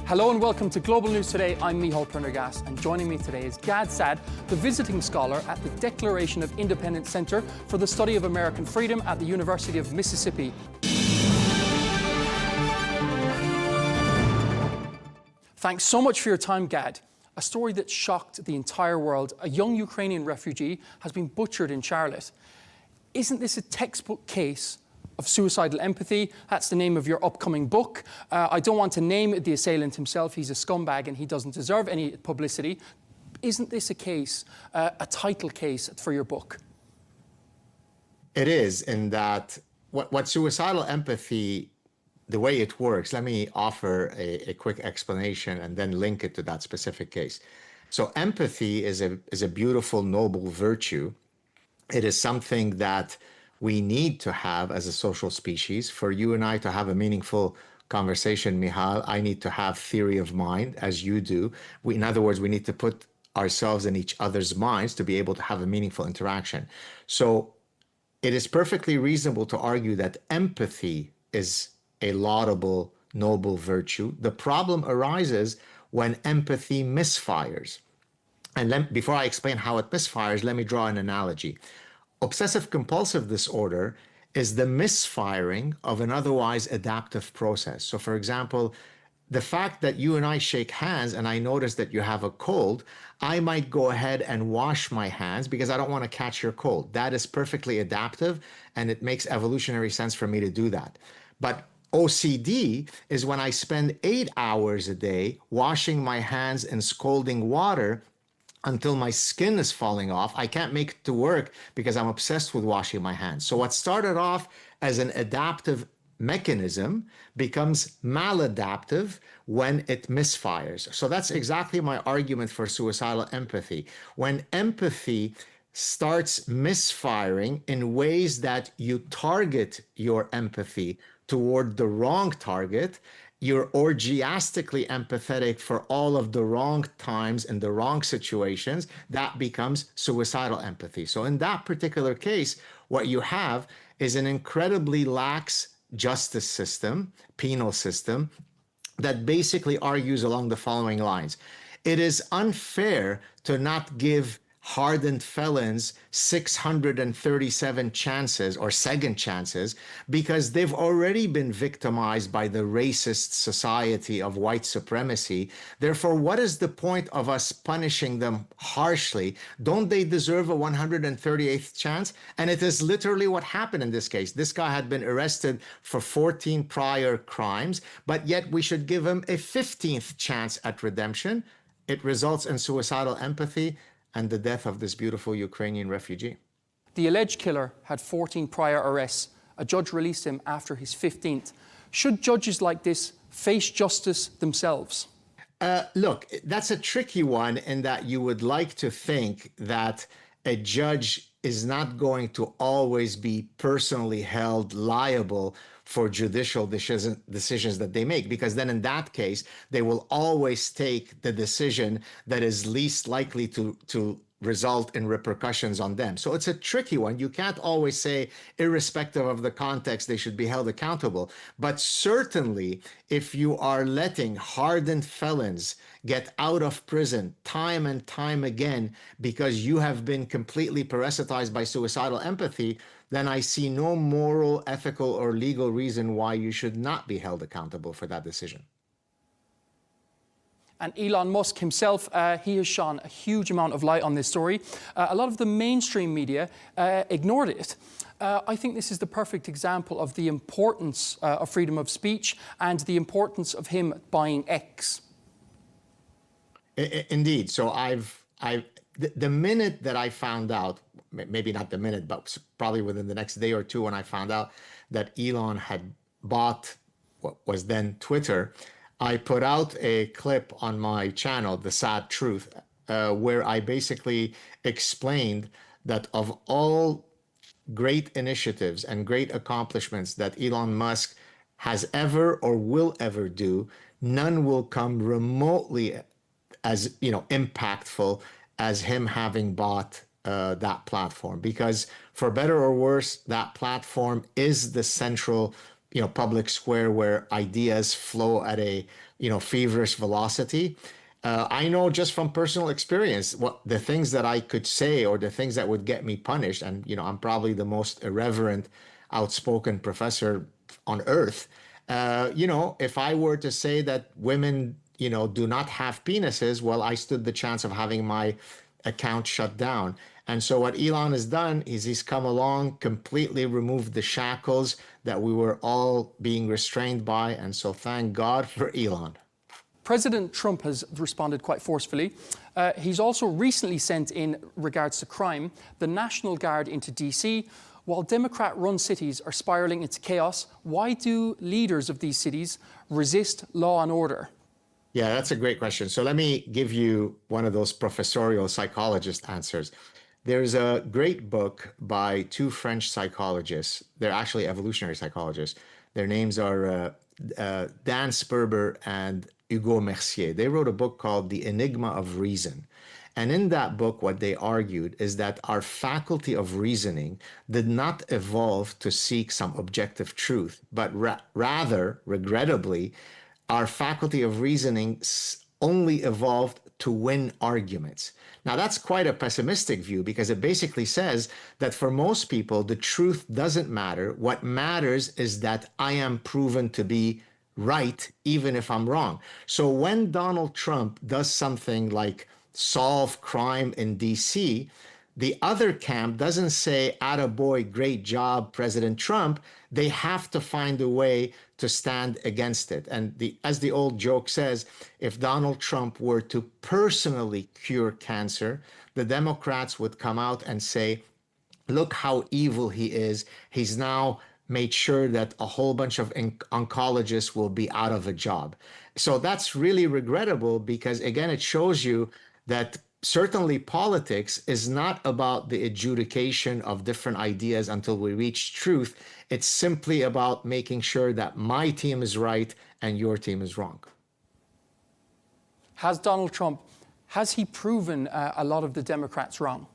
Hello and welcome to Global News Today. I'm Prendergast, and joining me today is Gad Saad, the visiting scholar at the Declaration of Independence Center for the Study of American Freedom at the University of Mississippi. Thanks so much for your time, Gad. A story that shocked the entire world. A young Ukrainian refugee has been butchered in Charlotte. Isn't this a textbook case of suicidal empathy? That's the name of your upcoming book. I don't want to name the assailant himself. He's a scumbag and he doesn't deserve any publicity. Isn't this a case, a title case for your book? It is, in that what suicidal empathy, the way it works, let me offer a quick explanation and then link it to that specific case. So empathy is a beautiful, noble virtue. It is something that we need to have as a social species. For you and I to have a meaningful conversation, Michal, I need to have theory of mind, as you do. In other words, we need to put ourselves in each other's minds to be able to have a meaningful interaction. So it is perfectly reasonable to argue that empathy is a laudable, noble virtue. The problem arises when empathy misfires. And before I explain how it misfires, let me draw an analogy. Obsessive compulsive disorder is the misfiring of an otherwise adaptive process. So for example, the fact that you and I shake hands and I notice that you have a cold, I might go ahead and wash my hands because I don't want to catch your cold. That is perfectly adaptive, and it makes evolutionary sense for me to do that. But OCD is when I spend 8 hours a day washing my hands in scalding water until my skin is falling off. I can't make it to work because I'm obsessed with washing my hands. So what started off as an adaptive mechanism becomes maladaptive when it misfires. So that's exactly my argument for suicidal empathy. When empathy starts misfiring in ways that you target your empathy toward the wrong target, you're orgiastically empathetic for all of the wrong times and the wrong situations, that becomes suicidal empathy. So in that particular case, what you have is an incredibly lax justice system, penal system, that basically argues along the following lines. It is unfair to not give hardened felons 637 chances or second chances because they've already been victimized by the racist society of white supremacy. Therefore, what is the point of us punishing them harshly? Don't they deserve a 138th chance? And it is literally what happened in this case. This guy had been arrested for 14 prior crimes, but yet we should give him a 15th chance at redemption. It results in suicidal empathy and the death of this beautiful Ukrainian refugee. The alleged killer had 14 prior arrests. A judge released him after his 15th. Should judges like this face justice themselves? Look, that's a tricky one in that you would like to think that a judge is not going to always be personally held liable for judicial decisions that they make, because then in that case, they will always take the decision that is least likely to result in repercussions on them. So it's a tricky one. You can't always say, irrespective of the context, they should be held accountable. But certainly, if you are letting hardened felons get out of prison time and time again because you have been completely parasitized by suicidal empathy, then I see no moral, ethical, or legal reason why you should not be held accountable for that decision. And Elon Musk himself, he has shone a huge amount of light on this story. A lot of the mainstream media ignored it. I think this is the perfect example of the importance of freedom of speech and the importance of him buying X. Indeed. So the minute that I found out, maybe not the minute, but probably within the next day or two, when I found out that Elon had bought what was then Twitter, I put out a clip on my channel, The Sad Truth, where I basically explained that of all great initiatives and great accomplishments that Elon Musk has ever or will ever do, none will come remotely as impactful as him having bought that platform. Because for better or worse, that platform is the central public square where ideas flow at a, feverish velocity. I know just from personal experience what the things that I could say or the things that would get me punished. And, I'm probably the most irreverent, outspoken professor on earth. If I were to say that women, do not have penises, well, I stood the chance of having my account shut down. And so what Elon has done is he's come along, completely removed the shackles that we were all being restrained by. And so thank God for Elon. President Trump has responded quite forcefully. He's also recently sent, in regards to crime, the National Guard into DC. While Democrat-run cities are spiraling into chaos, why do leaders of these cities resist law and order? Yeah, that's a great question. So let me give you one of those professorial psychologist answers. There's a great book by two French psychologists. They're actually evolutionary psychologists. Their names are Dan Sperber and Hugo Mercier. They wrote a book called The Enigma of Reason. And in that book, what they argued is that our faculty of reasoning did not evolve to seek some objective truth, but rather, regrettably, our faculty of reasoning only evolved to win arguments. Now, that's quite a pessimistic view because it basically says that for most people, the truth doesn't matter. What matters is that I am proven to be right, even if I'm wrong. So when Donald Trump does something like solve crime in DC, the other camp doesn't say, attaboy, great job, President Trump. They have to find a way to stand against it. And as the old joke says, if Donald Trump were to personally cure cancer, the Democrats would come out and say, look how evil he is. He's now made sure that a whole bunch of oncologists will be out of a job. So that's really regrettable because, again, it shows you that certainly politics is not about the adjudication of different ideas until we reach truth. It's simply about making sure that my team is right and your team is wrong. Has Donald Trump, has he proven a lot of the Democrats wrong?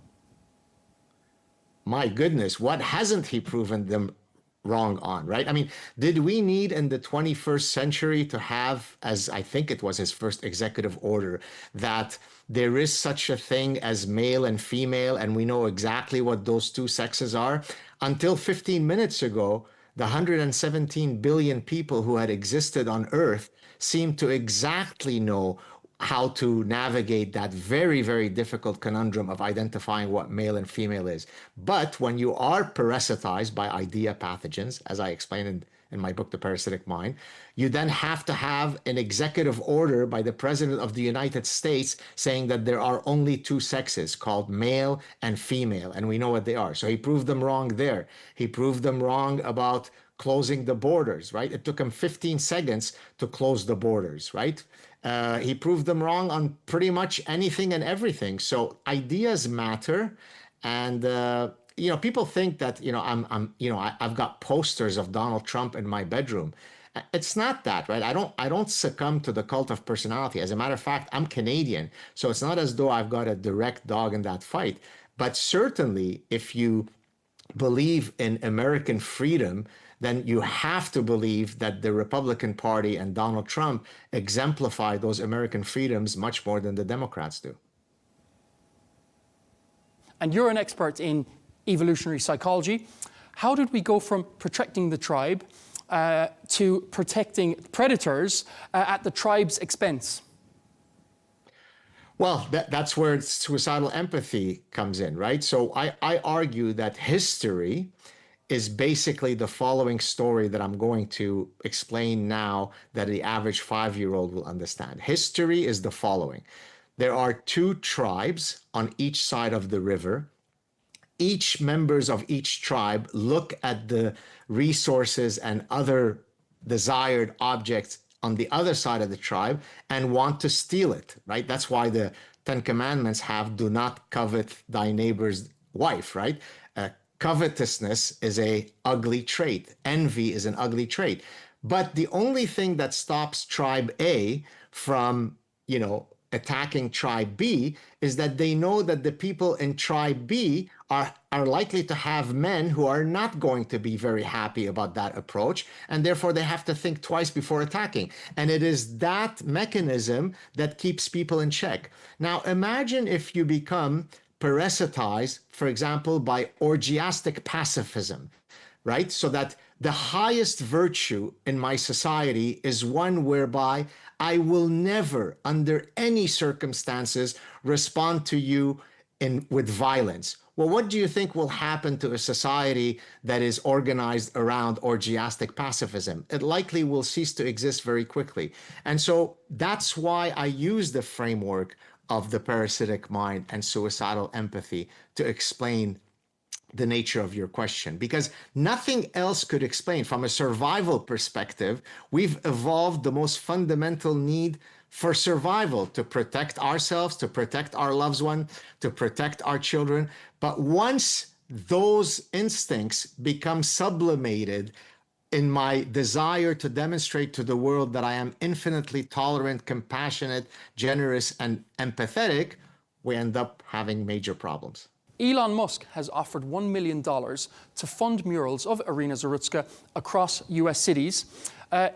My goodness, what hasn't he proven them wrong on, right? I mean, did we need in the 21st century to have, as I think it was his first executive order, that there is such a thing as male and female, and we know exactly what those two sexes are? Until 15 minutes ago, the 117 billion people who had existed on Earth seemed to exactly know how to navigate that very, very difficult conundrum of identifying what male and female is. But when you are parasitized by idea pathogens, as I explained in my book, The Parasitic Mind, you then have to have an executive order by the President of the United States saying that there are only two sexes called male and female, and we know what they are. So he proved them wrong there. He proved them wrong about closing the borders, right? It took him 15 seconds to close the borders, right? He proved them wrong on pretty much anything and everything. So ideas matter, and people think that I've got posters of Donald Trump in my bedroom. It's not that, right? I don't succumb to the cult of personality. As a matter of fact, I'm Canadian, so it's not as though I've got a direct dog in that fight. But certainly, if you believe in American freedom, then you have to believe that the Republican Party and Donald Trump exemplify those American freedoms much more than the Democrats do. And you're an expert in evolutionary psychology. How did we go from protecting the tribe to protecting predators at the tribe's expense? Well, that's where suicidal empathy comes in, right? So I argue that history is basically the following story that I'm going to explain now that the average 5-year-old will understand. History is the following. There are two tribes on each side of the river. Each members of each tribe look at the resources and other desired objects on the other side of the tribe and want to steal it, right? That's why the Ten Commandments have do not covet thy neighbor's wife, right? Covetousness is a ugly trait. Envy is an ugly trait. But the only thing that stops tribe A from, attacking tribe B is that they know that the people in tribe B are likely to have men who are not going to be very happy about that approach, and therefore they have to think twice before attacking. And it is that mechanism that keeps people in check. Now, imagine if you become parasitized, for example, by orgiastic pacifism, right? So that the highest virtue in my society is one whereby I will never, under any circumstances, respond to you with violence. Well, what do you think will happen to a society that is organized around orgiastic pacifism? It likely will cease to exist very quickly. And so that's why I use the framework of the parasitic mind and suicidal empathy to explain the nature of your question, because nothing else could explain. From a survival perspective, we've evolved the most fundamental need for survival, to protect ourselves, to protect our loved one, to protect our children. But once those instincts become sublimated in my desire to demonstrate to the world that I am infinitely tolerant, compassionate, generous, and empathetic, we end up having major problems. Elon Musk has offered $1 million to fund murals of Irina Zarutska across US cities.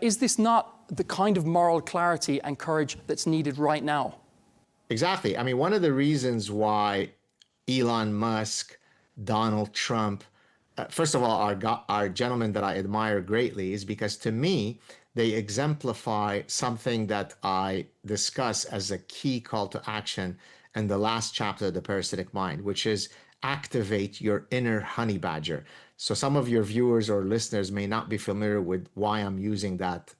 Is this not the kind of moral clarity and courage that's needed right now? Exactly. I mean, one of the reasons why Elon Musk, Donald Trump, first of all, our gentlemen that I admire greatly, is because to me, they exemplify something that I discuss as a key call to action in the last chapter of The Parasitic Mind, which is activate your inner honey badger. So some of your viewers or listeners may not be familiar with why I'm using that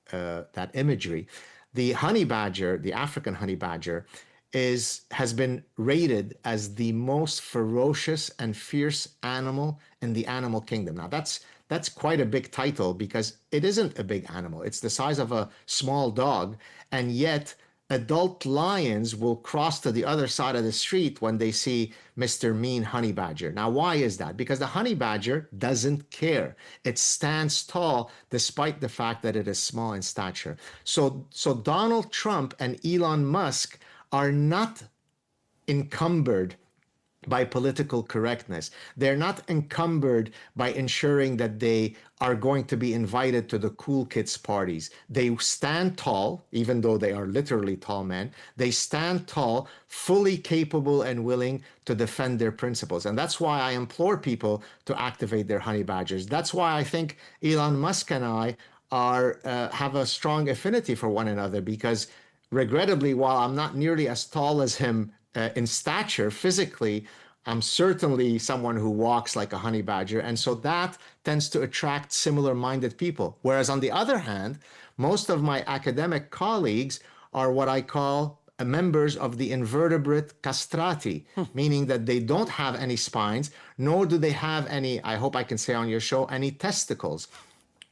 imagery. The honey badger, the African honey badger, has been rated as the most ferocious and fierce animal in the animal kingdom. Now that's quite a big title, because it isn't a big animal. It's the size of a small dog, and yet adult lions will cross to the other side of the street when they see Mr. Mean Honey Badger. Now, why is that? Because the honey badger doesn't care. It stands tall despite the fact that it is small in stature. So Donald Trump and Elon Musk are not encumbered by political correctness. They're not encumbered by ensuring that they are going to be invited to the cool kids parties. They stand tall, even though they are literally tall men. They stand tall, fully capable and willing to defend their principles. And that's why I implore people to activate their honey badgers. That's why I think Elon Musk and I have a strong affinity for one another, because regrettably, while I'm not nearly as tall as him in stature physically, I'm certainly someone who walks like a honey badger. And so that tends to attract similar-minded people. Whereas on the other hand, most of my academic colleagues are what I call members of the invertebrate castrati, meaning that they don't have any spines, nor do they have any, I hope I can say on your show, any testicles.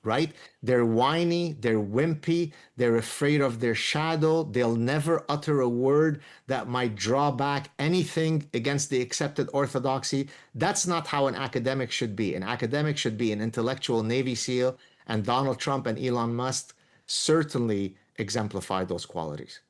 Right? They're whiny, they're wimpy, they're afraid of their shadow. They'll never utter a word that might draw back anything against the accepted orthodoxy. That's not how an academic should be. An academic should be an intellectual Navy SEAL, and Donald Trump and Elon Musk certainly exemplify those qualities.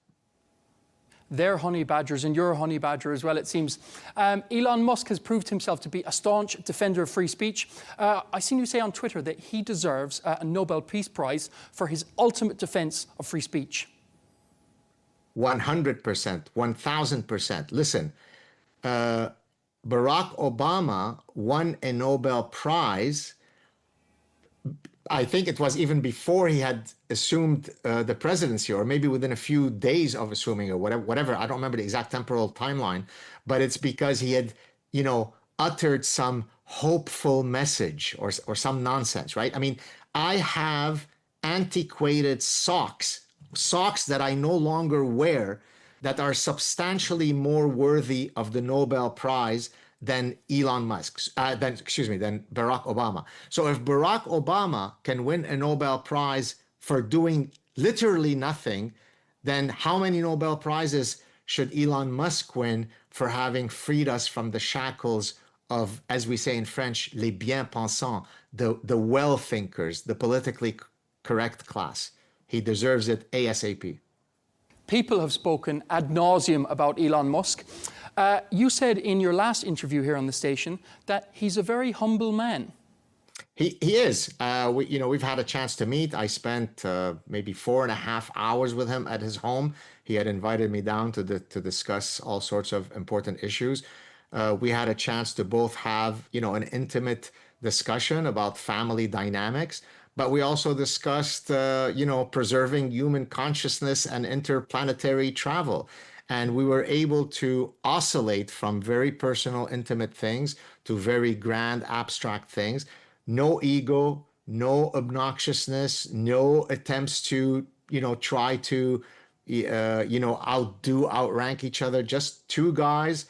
They're honey badgers, and you're a honey badger as well, it seems. Elon Musk has proved himself to be a staunch defender of free speech. I seen you say on Twitter that he deserves a Nobel Peace Prize for his ultimate defense of free speech. 100%, 1000%. Listen, Barack Obama won a Nobel Prize. I think it was even before he had assumed the presidency, or maybe within a few days of assuming, or whatever. I don't remember the exact temporal timeline, but it's because he had, uttered some hopeful message or some nonsense, right? I mean, I have antiquated socks that I no longer wear, that are substantially more worthy of the Nobel Prize than Elon Musk, than Barack Obama. So if Barack Obama can win a Nobel Prize for doing literally nothing, then how many Nobel Prizes should Elon Musk win for having freed us from the shackles of, as we say in French, les bien-pensants, the well-thinkers, the politically correct class? He deserves it ASAP. People have spoken ad nauseum about Elon Musk. You said in your last interview here on the station that he's a very humble man. He is. We've had a chance to meet. I spent maybe 4.5 hours with him at his home. He had invited me down to discuss all sorts of important issues. We had a chance to both have, an intimate discussion about family dynamics, but we also discussed, preserving human consciousness and interplanetary travel. And we were able to oscillate from very personal, intimate things to very grand, abstract things. No ego, no obnoxiousness, no attempts to, try to, outrank each other. Just two guys,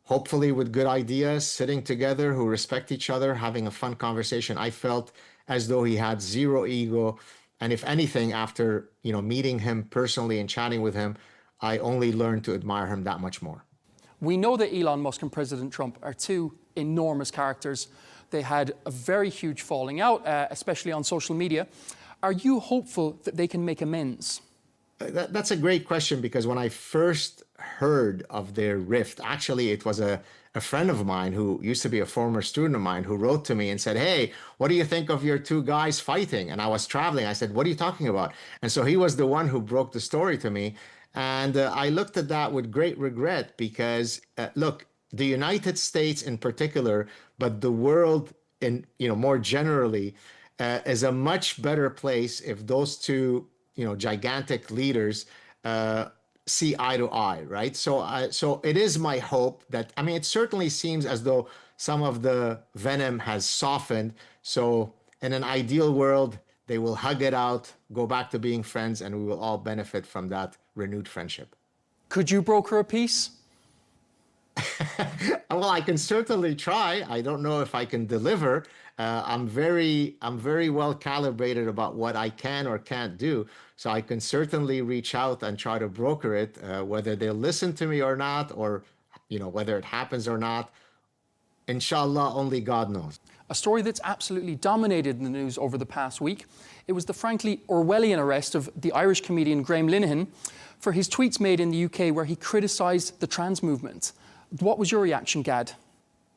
hopefully with good ideas, sitting together, who respect each other, having a fun conversation. I felt as though he had zero ego. And if anything, after, meeting him personally and chatting with him, I only learned to admire him that much more. We know that Elon Musk and President Trump are two enormous characters. They had a very huge falling out, especially on social media. Are you hopeful that they can make amends? That's a great question, because when I first heard of their rift, actually, it was a friend of mine who used to be a former student of mine who wrote to me and said, "Hey, what do you think of your two guys fighting?" And I was traveling. I said, "What are you talking about?" And so he was the one who broke the story to me. And I looked at that with great regret, because, look, the United States in particular, but the world in, more generally, is a much better place if those two, gigantic leaders see eye to eye, right? So it is my hope that, it certainly seems as though some of the venom has softened. So in an ideal world, they will hug it out, go back to being friends, and we will all benefit from that renewed friendship. Could you broker a peace? Well, I can certainly try. I don't know if I can deliver. I'm very well calibrated about what I can or can't do. So I can certainly reach out and try to broker it, whether they'll listen to me or not, or, whether it happens or not. Inshallah, only God knows. A story that's absolutely dominated the news over the past week. It was the frankly Orwellian arrest of the Irish comedian Graham Linehan for his tweets made in the UK where he criticised the trans movement. What was your reaction, Gad?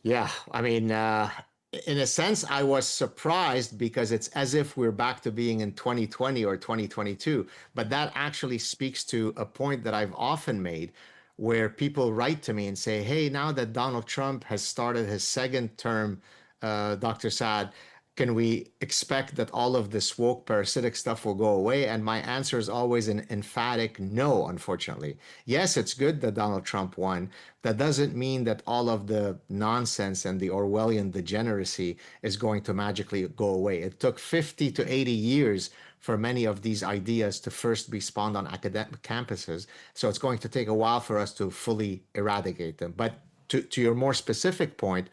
Yeah, in a sense, I was surprised, because it's as if we're back to being in 2020 or 2022. But that actually speaks to a point that I've often made, where people write to me and say, "Hey, now that Donald Trump has started his second term, Dr. Saad, can we expect that all of this woke parasitic stuff will go away?" And my answer is always an emphatic no, unfortunately. Yes, it's good that Donald Trump won. That doesn't mean that all of the nonsense and the Orwellian degeneracy is going to magically go away. It took 50 to 80 years for many of these ideas to first be spawned on academic campuses. So it's going to take a while for us to fully eradicate them. But to your more specific point,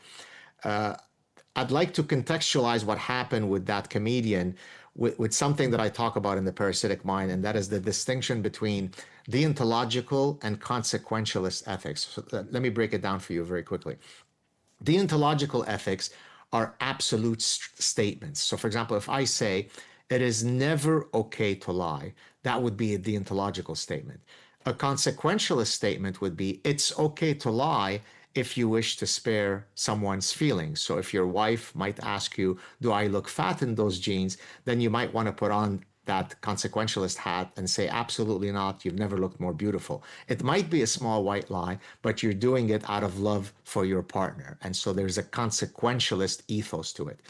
I'd like to contextualize what happened with that comedian with something that I talk about in The Parasitic Mind, and that is the distinction between deontological and consequentialist ethics. So let me break it down for you very quickly. Deontological ethics are absolute statements. So, for example, if I say, "It is never okay to lie," that would be a deontological statement. A consequentialist statement would be, "It's okay to lie if you wish to spare someone's feelings." So if your wife might ask you, "Do I look fat in those jeans?" then you might want to put on that consequentialist hat and say, "Absolutely not. You've never looked more beautiful." It might be a small white lie, but you're doing it out of love for your partner. And so there's a consequentialist ethos to it.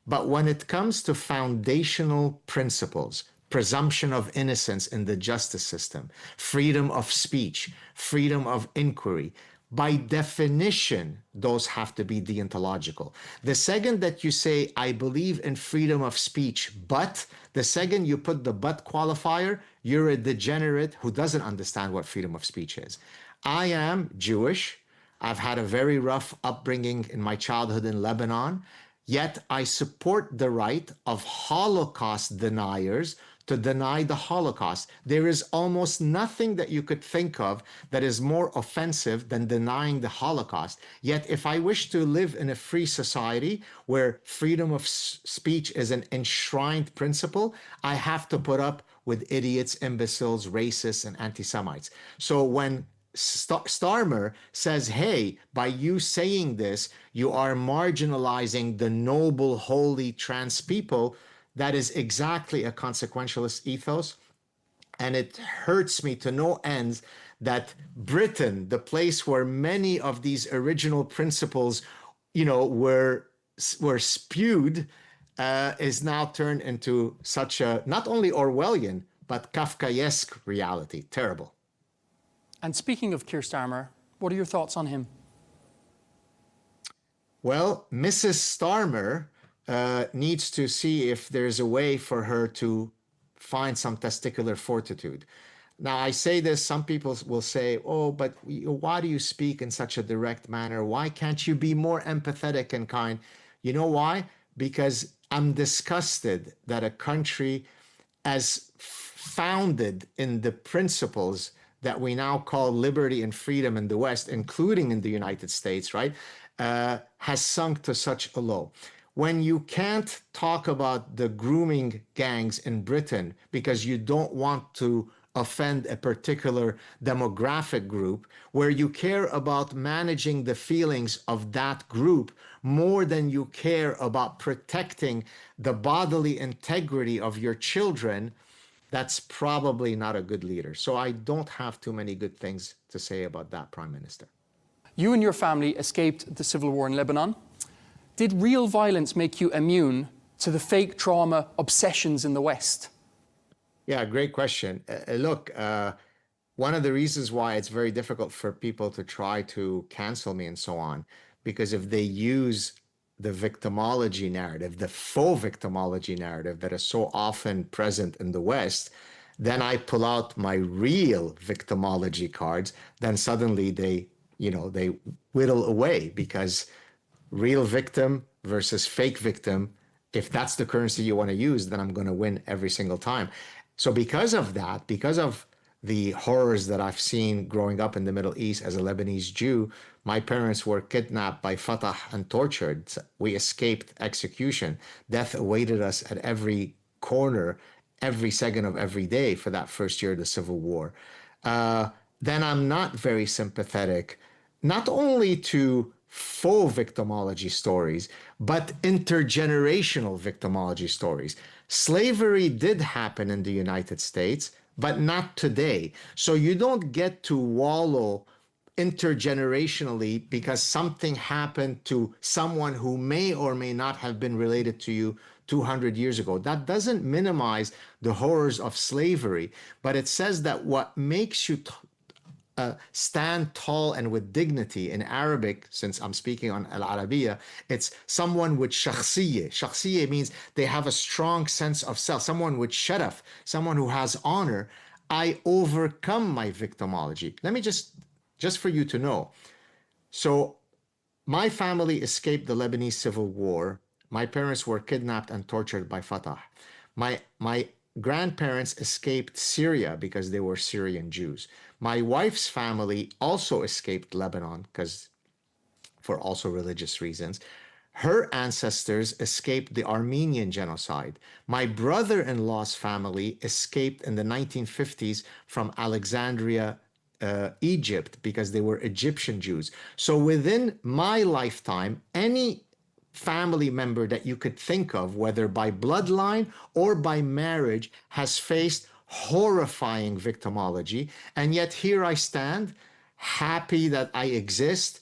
But when it comes to foundational principles, presumption of innocence in the justice system, freedom of speech, freedom of inquiry, by definition, those have to be deontological. The second that you say, "I believe in freedom of speech, but," the second you put the "but" qualifier, you're a degenerate who doesn't understand what freedom of speech is. I am Jewish. I've had a very rough upbringing in my childhood in Lebanon, yet I support the right of Holocaust deniers to deny the Holocaust. There is almost nothing that you could think of that is more offensive than denying the Holocaust. Yet if I wish to live in a free society where freedom of speech is an enshrined principle, I have to put up with idiots, imbeciles, racists, and anti-Semites. So when Starmer says, hey, by you saying this, you are marginalizing the noble, holy trans people, that is exactly a consequentialist ethos. And it hurts me to no ends that Britain, the place where many of these original principles, were spewed, is now turned into such a not only Orwellian but Kafkaesque reality. Terrible. And speaking of Keir Starmer, what are your thoughts on him? Well, Mrs. Starmer needs to see if there's a way for her to find some testicular fortitude. Now, I say this, some people will say, oh, but why do you speak in such a direct manner? Why can't you be more empathetic and kind? You know why? Because I'm disgusted that a country as founded in the principles that we now call liberty and freedom in the West, including in the United States, right, has sunk to such a low. When you can't talk about the grooming gangs in Britain because you don't want to offend a particular demographic group, where you care about managing the feelings of that group more than you care about protecting the bodily integrity of your children, that's probably not a good leader. So I don't have too many good things to say about that Prime Minister. You and your family escaped the civil war in Lebanon. Did real violence make you immune to the fake trauma obsessions in the West? Yeah, great question. Look, one of the reasons why it's very difficult for people to try to cancel me and so on, because if they use the victimology narrative, the faux victimology narrative that is so often present in the West, then I pull out my real victimology cards, then suddenly they whittle away, because real victim versus fake victim, if that's the currency you want to use, then I'm going to win every single time. So because of that, because of the horrors that I've seen growing up in the Middle East as a Lebanese Jew, my parents were kidnapped by Fatah and tortured. We escaped execution. Death awaited us at every corner, every second of every day for that first year of the Civil War. Then I'm not very sympathetic, not only to faux victimology stories, but intergenerational victimology stories. Slavery did happen in the United States, but not today. So you don't get to wallow intergenerationally because something happened to someone who may or may not have been related to you 200 years ago. That doesn't minimize the horrors of slavery, but it says that what makes you stand tall and with dignity in Arabic, since I'm speaking on Al Arabiya, it's someone with shakhsiyya. Shakhsiyya means they have a strong sense of self, someone with sharaf, someone who has honor. I overcome my victimology. Let me just for you to know. So my family escaped the Lebanese civil war. My parents were kidnapped and tortured by Fatah. My grandparents escaped Syria because they were Syrian Jews. My wife's family also escaped Lebanon because for also religious reasons. Her ancestors escaped the Armenian genocide. My brother-in-law's family escaped in the 1950s from Alexandria, Egypt, because they were Egyptian Jews. So within my lifetime, any family member that you could think of, whether by bloodline or by marriage, has faced horrifying victimology. And yet here I stand, happy that I exist,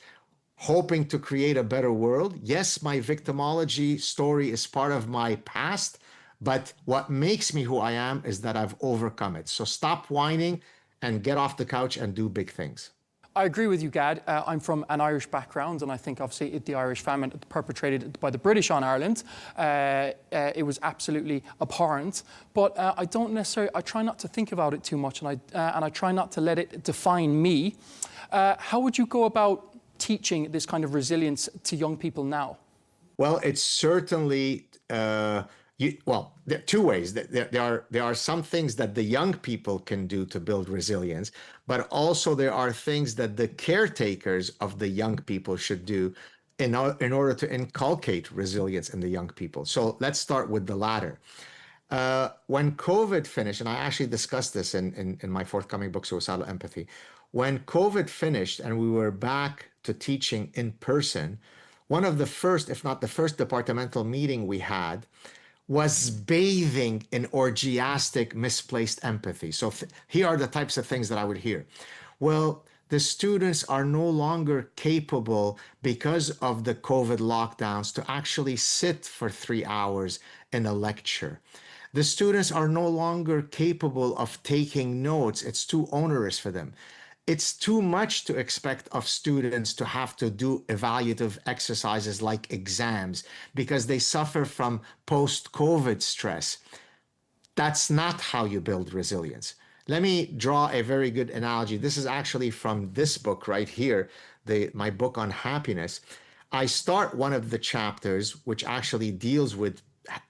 hoping to create a better world. Yes, my victimology story is part of my past, but what makes me who I am is that I've overcome it. So stop whining and get off the couch and do big things. I agree with you, Gad. I'm from an Irish background, and I think obviously the Irish famine perpetrated by the British on Ireland, it was absolutely abhorrent. But I don't necessarily, I try not to think about it too much, and I try not to let it define me. How would you go about teaching this kind of resilience to young people now? Well, it's certainly well, there are two ways. There are some things that the young people can do to build resilience, but also there are things that the caretakers of the young people should do in order to inculcate resilience in the young people. So let's start with the latter. When COVID finished, and I actually discussed this in my forthcoming book, Suicidal Empathy, when COVID finished and we were back to teaching in person, one of the first, if not the first departmental meeting we had was bathing in orgiastic, misplaced empathy. So here are the types of things that I would hear. Well, the students are no longer capable because of the COVID lockdowns to actually sit for 3 hours in a lecture. The students are no longer capable of taking notes. It's too onerous for them. It's too much to expect of students to have to do evaluative exercises like exams because they suffer from post-COVID stress. That's not how you build resilience. Let me draw a very good analogy. This is actually from this book right here, my book on happiness. I start one of the chapters, which actually deals with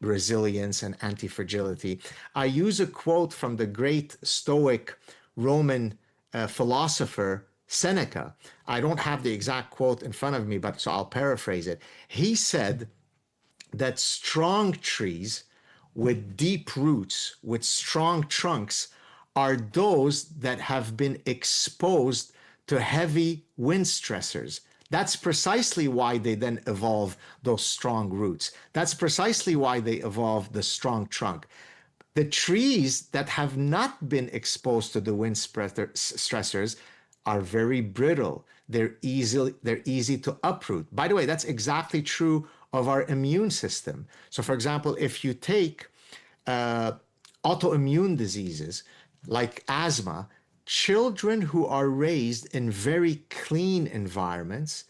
resilience and anti-fragility. I use a quote from the great Stoic Roman philosopher Seneca. I don't have the exact quote in front of me, but so I'll paraphrase it. He said that strong trees with deep roots, with strong trunks, are those that have been exposed to heavy wind stressors. That's precisely why they then evolve those strong roots. That's precisely why they evolve the strong trunk. The trees that have not been exposed to the wind stressors are very brittle. They're easy to uproot. By the way, that's exactly true of our immune system. So for example, if you take autoimmune diseases like asthma, children who are raised in very clean environments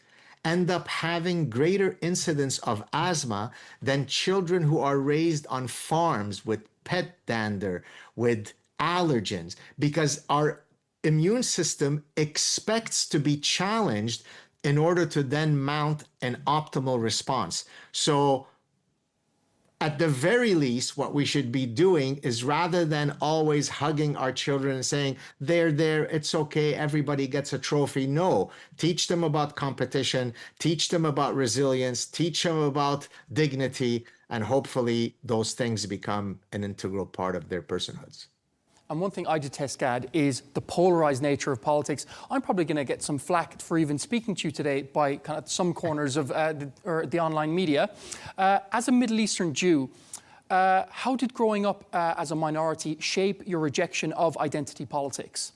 end up having greater incidence of asthma than children who are raised on farms with pet dander, with allergens, because our immune system expects to be challenged in order to then mount an optimal response. So at the very least, what we should be doing is, rather than always hugging our children and saying, there, it's okay, everybody gets a trophy. No, teach them about competition, teach them about resilience, teach them about dignity, and hopefully those things become an integral part of their personhoods. And one thing I detest, Gad, is the polarized nature of politics. I'm probably going to get some flack for even speaking to you today by kind of some corners of the online media. As a Middle Eastern Jew, how did growing up as a minority shape your rejection of identity politics?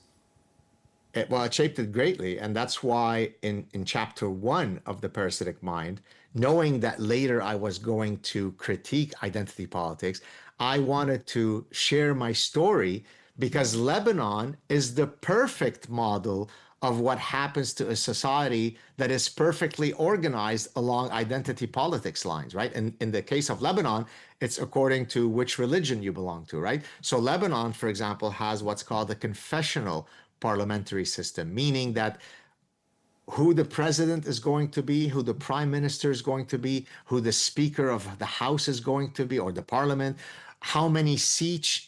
Well, it shaped it greatly. And that's why in chapter 1 of The Parasitic Mind, knowing that later I was going to critique identity politics, I wanted to share my story, because Lebanon is the perfect model of what happens to a society that is perfectly organized along identity politics lines, right? And in the case of Lebanon, it's according to which religion you belong to, right? So Lebanon, for example, has what's called a confessional parliamentary system, meaning that who the president is going to be, who the prime minister is going to be, who the speaker of the house is going to be, or the parliament, how many seats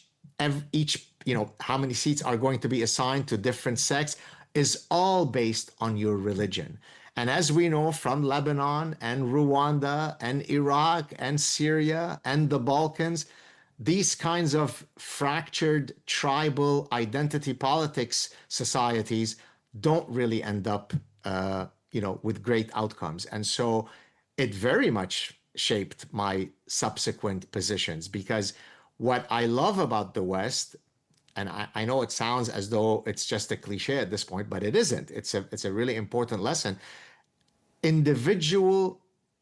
how many seats are going to be assigned to different sects, is all based on your religion. And as we know from Lebanon and Rwanda and Iraq and Syria and the Balkans, these kinds of fractured tribal identity politics societies don't really end up with great outcomes. And so it very much shaped my subsequent positions, because what I love about the West, and I know it sounds as though it's just a cliche at this point, but it isn't. It's a really important lesson. Individual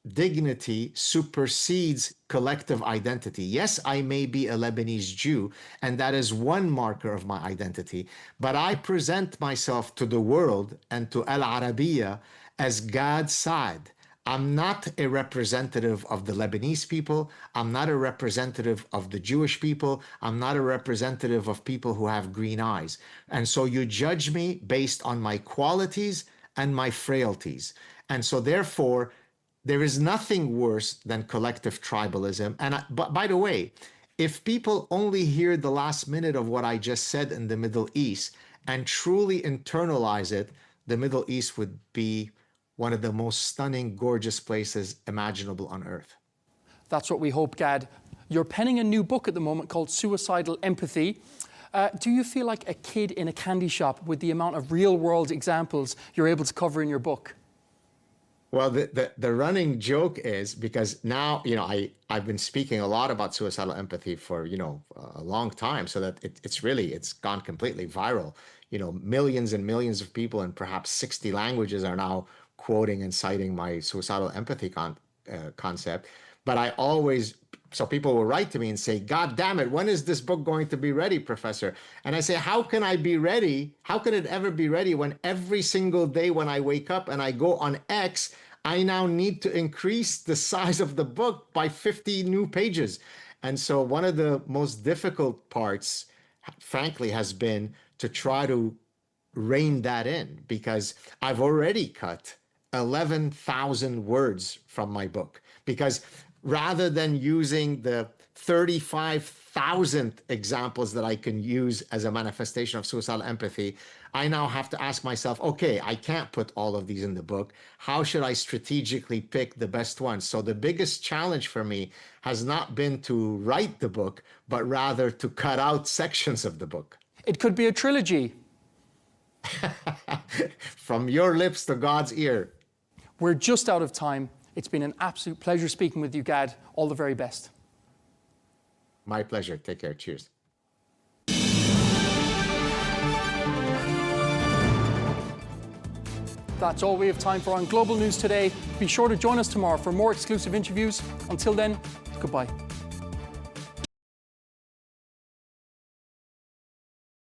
dignity supersedes collective identity. Yes, I may be a Lebanese Jew, and that is one marker of my identity, but I present myself to the world and to Al Arabiya as Gad Saad. I'm not a representative of the Lebanese people. I'm not a representative of the Jewish people. I'm not a representative of people who have green eyes. And so you judge me based on my qualities and my frailties. And so therefore, there is nothing worse than collective tribalism. And but by the way, if people only hear the last minute of what I just said in the Middle East and truly internalize it, the Middle East would be one of the most stunning, gorgeous places imaginable on earth. That's what we hope, Gad. You're penning a new book at the moment called Suicidal Empathy. Do you feel like a kid in a candy shop with the amount of real-world examples you're able to cover in your book? Well, the running joke is, because now, I've been speaking a lot about suicidal empathy for, a long time, so that it's gone completely viral. Millions and millions of people in perhaps 60 languages are now quoting and citing my suicidal empathy concept. But so people will write to me and say, God damn it, when is this book going to be ready, Professor? And I say, how can I be ready? How can it ever be ready when every single day when I wake up and I go on X, I now need to increase the size of the book by 50 new pages? And so one of the most difficult parts, frankly, has been to try to rein that in, because I've already cut 11,000 words from my book, because rather than using the 35,000 examples that I can use as a manifestation of suicidal empathy, I now have to ask myself, okay, I can't put all of these in the book. How should I strategically pick the best ones? So the biggest challenge for me has not been to write the book, but rather to cut out sections of the book. It could be a trilogy. From your lips to God's ear. We're just out of time. It's been an absolute pleasure speaking with you, Gad. All the very best. My pleasure. Take care. Cheers. That's all we have time for on Global News today. Be sure to join us tomorrow for more exclusive interviews. Until then, goodbye.